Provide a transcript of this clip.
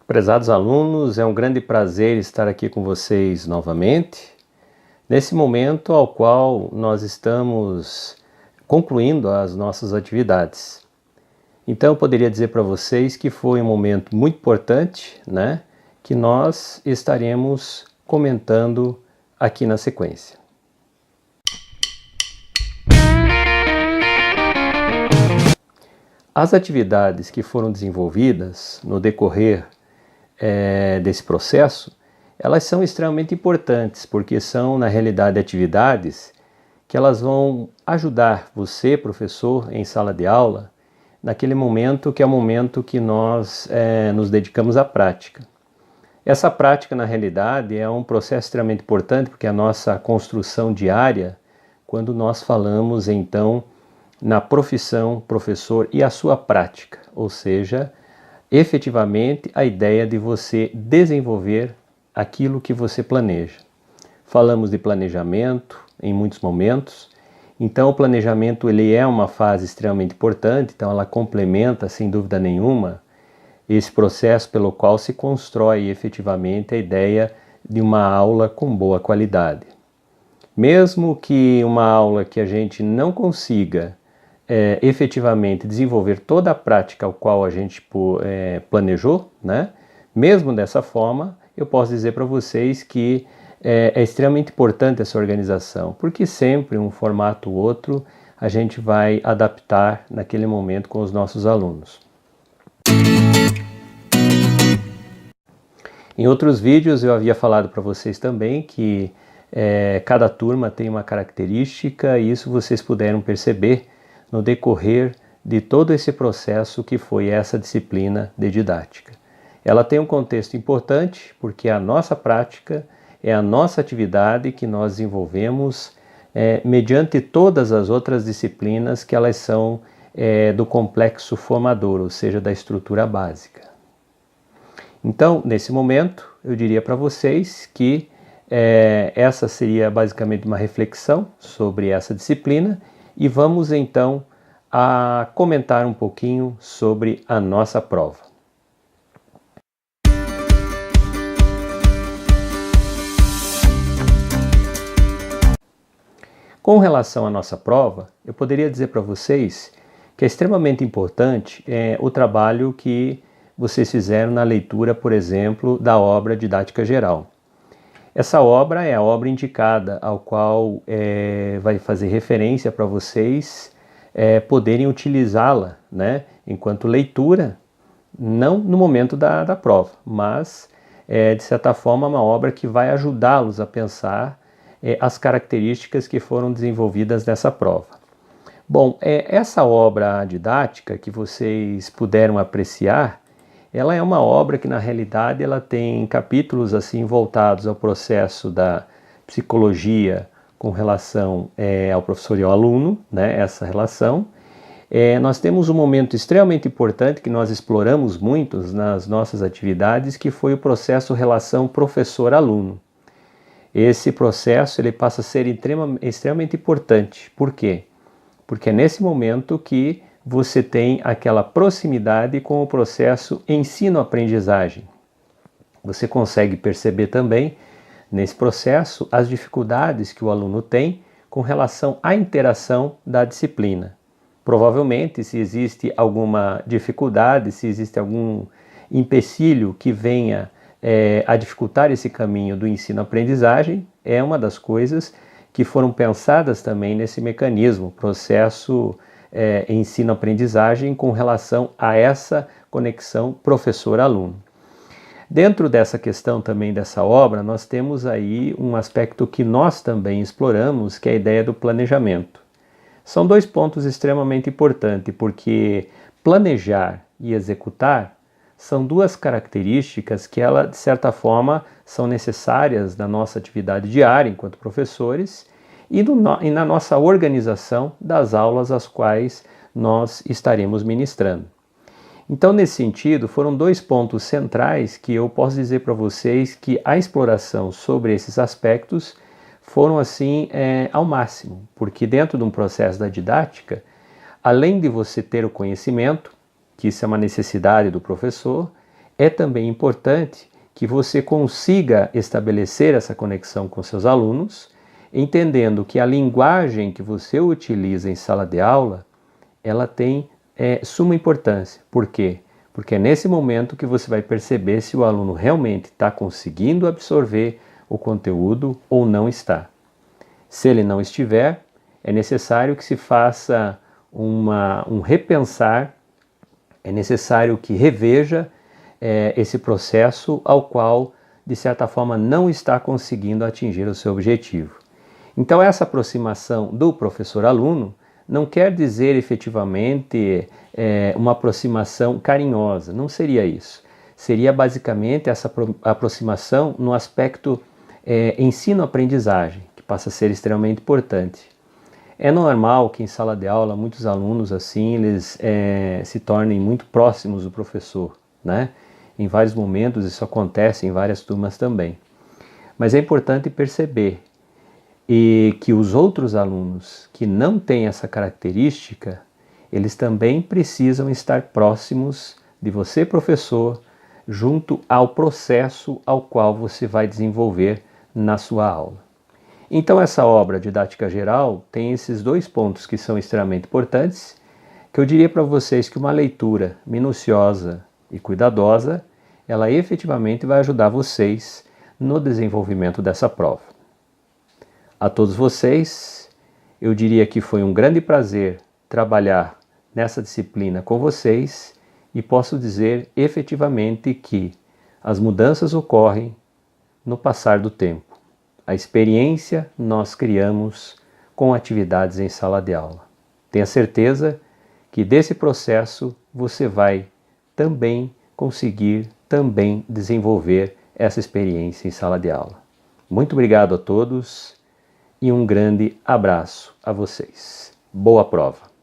Prezados alunos, é um grande prazer estar aqui com vocês novamente, nesse momento ao qual nós estamos concluindo as nossas atividades. Então eu poderia dizer para vocês que foi um momento muito importante, né, que nós estaremos comentando aqui na sequência. As atividades que foram desenvolvidas no decorrer desse processo, elas são extremamente importantes, porque são, na realidade, atividades que elas vão ajudar você, professor, em sala de aula, naquele momento que é o momento que nós nos dedicamos à prática. Essa prática, na realidade, é um processo extremamente importante, porque é a nossa construção diária, quando nós falamos, então, na profissão professor e a sua prática, ou seja, efetivamente a ideia de você desenvolver aquilo que você planeja. Falamos de planejamento em muitos momentos, então o planejamento ele é uma fase extremamente importante, então ela complementa sem dúvida nenhuma esse processo pelo qual se constrói efetivamente a ideia de uma aula com boa qualidade. Mesmo que uma aula que a gente não consiga efetivamente desenvolver toda a prática ao qual a gente planejou, né? Mesmo dessa forma, eu posso dizer para vocês que é extremamente importante essa organização, porque sempre um formato ou outro a gente vai adaptar naquele momento com os nossos alunos. Em outros vídeos eu havia falado para vocês também que cada turma tem uma característica e isso vocês puderam perceber no decorrer de todo esse processo que foi essa disciplina de didática. Ela tem um contexto importante porque a nossa prática é a nossa atividade que nós desenvolvemos mediante todas as outras disciplinas que elas são do complexo formador, ou seja, da estrutura básica. Então, nesse momento, eu diria para vocês que essa seria basicamente uma reflexão sobre essa disciplina e vamos então a comentar um pouquinho sobre a nossa prova. Com relação à nossa prova, eu poderia dizer para vocês que é extremamente importante o trabalho que vocês fizeram na leitura, por exemplo, da obra Didática Geral. Essa obra é a obra indicada, ao qual vai fazer referência para vocês poderem utilizá-la, né, enquanto leitura, não no momento da prova, mas de certa forma uma obra que vai ajudá-los a pensar as características que foram desenvolvidas nessa prova. Bom, essa obra didática que vocês puderam apreciar, ela é uma obra que na realidade ela tem capítulos assim voltados ao processo da psicologia com relação ao professor e ao aluno, né, essa relação. Nós temos um momento extremamente importante que nós exploramos muito nas nossas atividades, que foi o processo relação professor-aluno. Esse processo ele passa a ser extremamente importante. Por quê? Porque é nesse momento que você tem aquela proximidade com o processo ensino-aprendizagem. Você consegue perceber também, nesse processo, as dificuldades que o aluno tem com relação à interação da disciplina. Provavelmente, se existe alguma dificuldade, se existe algum empecilho que venha a dificultar esse caminho do ensino-aprendizagem, é uma das coisas que foram pensadas também nesse mecanismo, processo ensino-aprendizagem com relação a essa conexão professor-aluno. Dentro dessa questão também dessa obra, nós temos aí um aspecto que nós também exploramos, que é a ideia do planejamento. São dois pontos extremamente importantes, porque planejar e executar são duas características que, de certa forma, são necessárias na nossa atividade diária enquanto professores e na nossa organização das aulas às quais nós estaremos ministrando. Então, nesse sentido, foram dois pontos centrais que eu posso dizer para vocês que a exploração sobre esses aspectos foram assim ao máximo, porque dentro de um processo da didática, além de você ter o conhecimento, que isso é uma necessidade do professor, é também importante que você consiga estabelecer essa conexão com seus alunos, entendendo que a linguagem que você utiliza em sala de aula, ela tem suma importância. Por quê? Porque é nesse momento que você vai perceber se o aluno realmente está conseguindo absorver o conteúdo ou não está. Se ele não estiver, é necessário que se faça um repensar, é necessário que reveja esse processo ao qual, de certa forma, não está conseguindo atingir o seu objetivo. Então, essa aproximação do professor-aluno não quer dizer efetivamente uma aproximação carinhosa, não seria isso. Seria basicamente essa aproximação no aspecto ensino-aprendizagem, que passa a ser extremamente importante. É normal que em sala de aula muitos alunos assim eles se tornem muito próximos do professor, né? Em vários momentos isso acontece em várias turmas também. Mas é importante perceber que os outros alunos que não têm essa característica, eles também precisam estar próximos de você, professor, junto ao processo ao qual você vai desenvolver na sua aula. Então essa obra didática geral tem esses dois pontos que são extremamente importantes, que eu diria para vocês que uma leitura minuciosa e cuidadosa, ela efetivamente vai ajudar vocês no desenvolvimento dessa prova. A todos vocês, eu diria que foi um grande prazer trabalhar nessa disciplina com vocês e posso dizer efetivamente que as mudanças ocorrem no passar do tempo. A experiência nós criamos com atividades em sala de aula. Tenha certeza que desse processo você vai também conseguir desenvolver essa experiência em sala de aula. Muito obrigado a todos e um grande abraço a vocês. Boa prova!